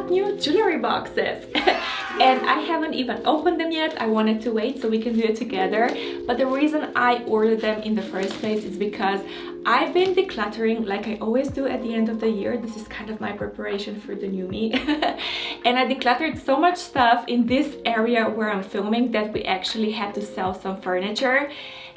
got new jewelry boxes. And I haven't even opened them yet. I wanted to wait so we can do it together. But the reason I ordered them in the first place is because I've been decluttering like I always do at the end of the year. This is kind of my preparation for the new me. And I decluttered so much stuff in this area where I'm filming that we actually had to sell some furniture.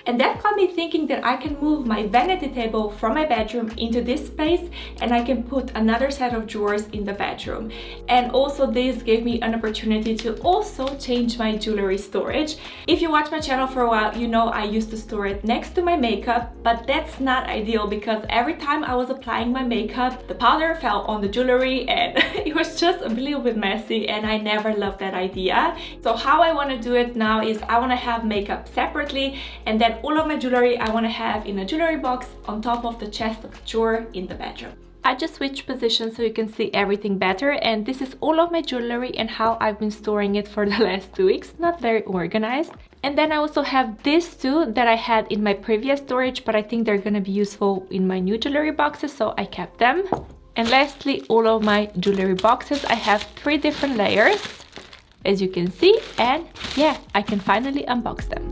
And that got me thinking that I can move my vanity table from my bedroom into this space, and I can put another set of drawers in the bedroom. And also this gave me an opportunity to also change my jewelry storage. If you watch my channel for a while, you know I used to store it next to my makeup, but that's not ideal because every time I was applying my makeup, the powder fell on the jewelry and it was just a little bit messy, and I never loved that idea. So how I want to do it now is I want to have makeup separately, and then all of my jewelry I want to have in a jewelry box on top of the chest of the drawer in the bedroom. I just switched positions so you can see everything better, and this is all of my jewelry and how I've been storing it for the last 2 weeks. Not very organized. And then I also have these two that I had in my previous storage, but I think they're gonna be useful in my new jewelry boxes, so I kept them. And lastly, all of my jewelry boxes. I have 3 different layers, as you can see, and yeah, I can finally unbox them.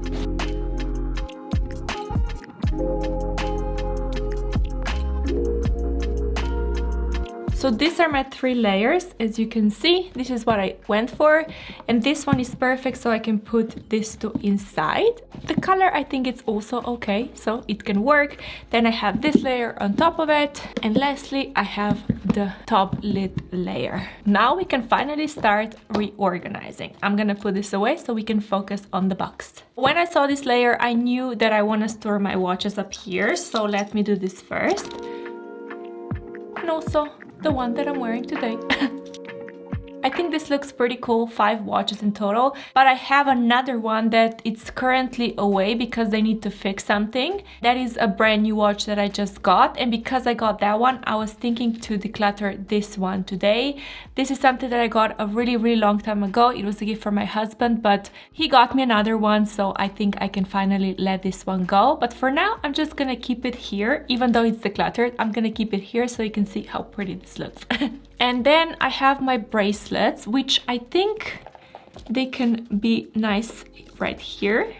So these are my 3 layers. As you can see, this is what I went for, and this one is perfect so I can put this two inside. The color, I think it's also okay, so it can work. Then I have this layer on top of it, and lastly I have the top lid layer. Now we can finally start reorganizing. I'm gonna put this away so we can focus on the box. When I saw this layer, I knew that I want to store my watches up here, so let me do this first. And also the one that I'm wearing today. I think this looks pretty cool, 5 watches in total, but I have another one that it's currently away because they need to fix something. That is a brand new watch that I just got, and because I got that one, I was thinking to declutter this one today. This is something that I got a really long time ago. It was a gift from my husband, but he got me another one, so I think I can finally let this one go. But for now, I'm just gonna keep it here. Even though it's decluttered, I'm gonna keep it here so you can see how pretty this looks. And then I have my bracelets, which I think they can be nice right here.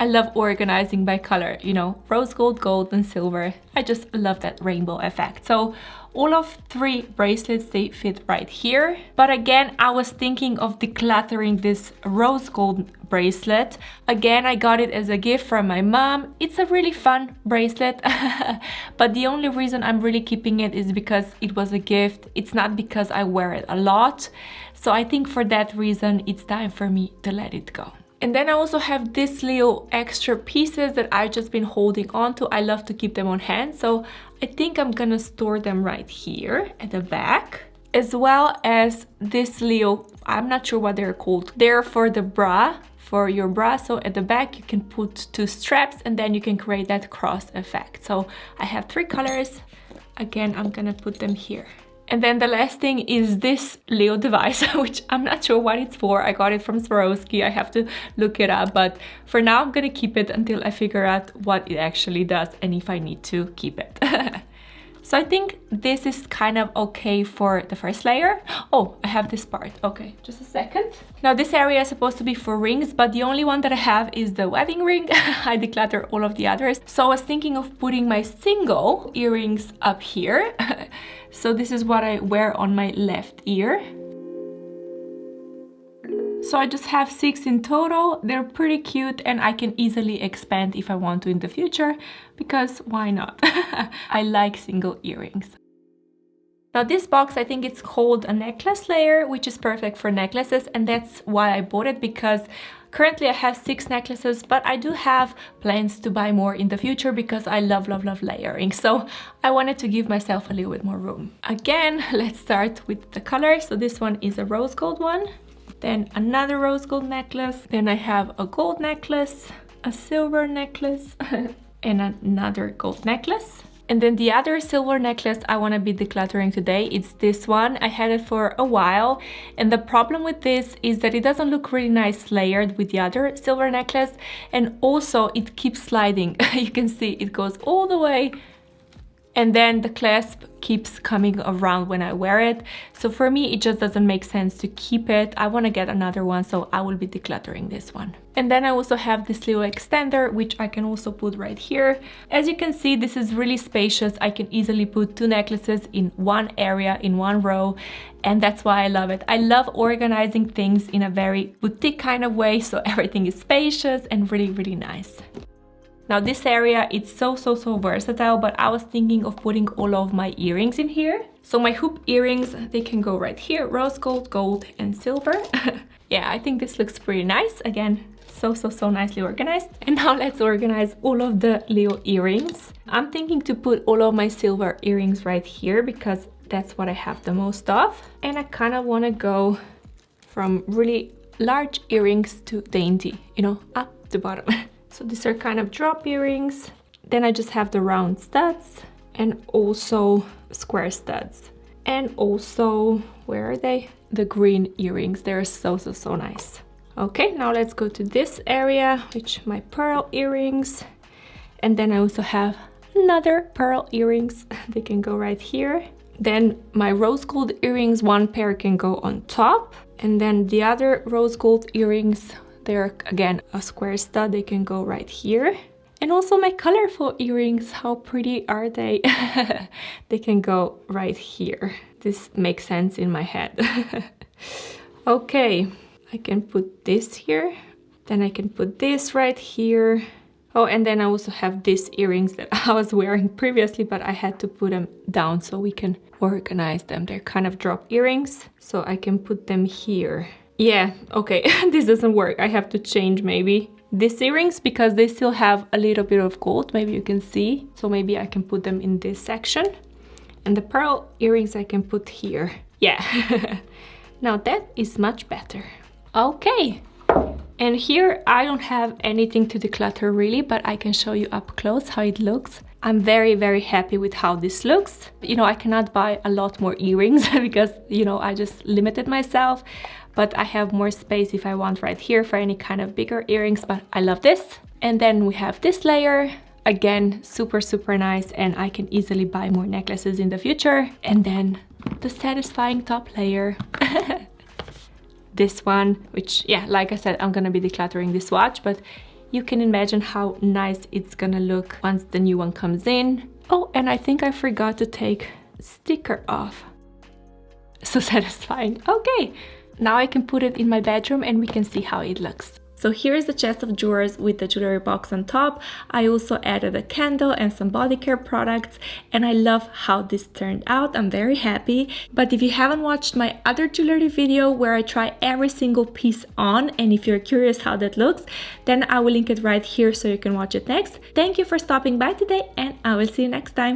I love organizing by color, you know, rose gold, gold, and silver. I just love that rainbow effect. So all of 3 bracelets, they fit right here. But again, I was thinking of decluttering this rose gold bracelet. Again, I got it as a gift from my mom. It's a really fun bracelet, but the only reason I'm really keeping it is because it was a gift. It's not because I wear it a lot. So I think for that reason, it's time for me to let it go. And then I also have these little extra pieces that I've just been holding on to. I love to keep them on hand, so I think I'm gonna store them right here at the back. As well as this little, I'm not sure what they're called. They're for the bra, for your bra. So at the back you can put 2 straps, and then you can create that cross effect. So I have 3 colors. Again, I'm gonna put them here. And then the last thing is this little device, which I'm not sure what it's for. I got it from Swarovski. I have to look it up, but for now I'm gonna keep it until I figure out what it actually does and if I need to keep it. So I think this is kind of okay for the first layer. Oh, I have this part. Okay, just a second. Now this area is supposed to be for rings, but the only one that I have is the wedding ring. I declutter all of the others. So I was thinking of putting my single earrings up here. So this is what I wear on my left ear. So I just have 6 in total. They're pretty cute, and I can easily expand if I want to in the future, because why not? I like single earrings. Now this box, I think it's called a necklace layer, which is perfect for necklaces, and that's why I bought it, because currently I have 6 necklaces, but I do have plans to buy more in the future because I love layering. So I wanted to give myself a little bit more room. Again, let's start with the color. So this one is a rose gold one. Then another rose gold necklace. Then I have a gold necklace, a silver necklace, and another gold necklace. And then the other silver necklace I want to be decluttering today, it's this one. I had it for a while, and the problem with this is that it doesn't look really nice layered with the other silver necklace, and also it keeps sliding. You can see it goes all the way and then the clasp keeps coming around when I wear it. So for me, it just doesn't make sense to keep it. I want to get another one, so I will be decluttering this one. And then I also have this little extender, which I can also put right here. As you can see, this is really spacious. I can easily put 2 necklaces in one area, in one row, and that's why I love it. I love organizing things in a very boutique kind of way, so everything is spacious and really, really nice. Now this area, it's so versatile, but I was thinking of putting all of my earrings in here. So my hoop earrings, they can go right here, rose gold, gold and silver. Yeah, I think this looks pretty nice. Again, so nicely organized. And now let's organize all of the little earrings. I'm thinking to put all of my silver earrings right here because that's what I have the most of. And I kind of want to go from really large earrings to dainty, you know, up to bottom. So these are kind of drop earrings. Then I just have the round studs and also square studs. And also, where are they? The green earrings. They're so nice. Okay, now let's go to this area, which my pearl earrings. And then I also have another pearl earrings. They can go right here. Then my rose gold earrings, one pair can go on top. And then the other rose gold earrings, they're again a square stud, they can go right here. And also my colorful earrings, how pretty are they? They can go right here. This makes sense in my head. Okay, I can put this here. Then I can put this right here. Oh, and then I also have these earrings that I was wearing previously, but I had to put them down so we can organize them. They're kind of drop earrings, so I can put them here. Yeah, okay, this doesn't work. I have to change maybe these earrings because they still have a little bit of gold. Maybe you can see. So maybe I can put them in this section. And the pearl earrings I can put here. Yeah, now that is much better. Okay, and here I don't have anything to declutter really, but I can show you up close how it looks. I'm very happy with how this looks. You know, I cannot buy a lot more earrings because, you know, I just limited myself. But I have more space if I want right here for any kind of bigger earrings, but I love this. And then we have this layer. Again, super nice, and I can easily buy more necklaces in the future. And then the satisfying top layer. This one, which, yeah, like I said, I'm gonna be decluttering this watch, but you can imagine how nice it's gonna look once the new one comes in. Oh, and I think I forgot to take sticker off. So satisfying. Okay, now I can put it in my bedroom and we can see how it looks. So here is the chest of drawers with the jewelry box on top. I also added a candle and some body care products, and I love how this turned out. I'm very happy. But if you haven't watched my other jewelry video where I try every single piece on, and if you're curious how that looks, then I will link it right here so you can watch it next. Thank you for stopping by today, and I will see you next time.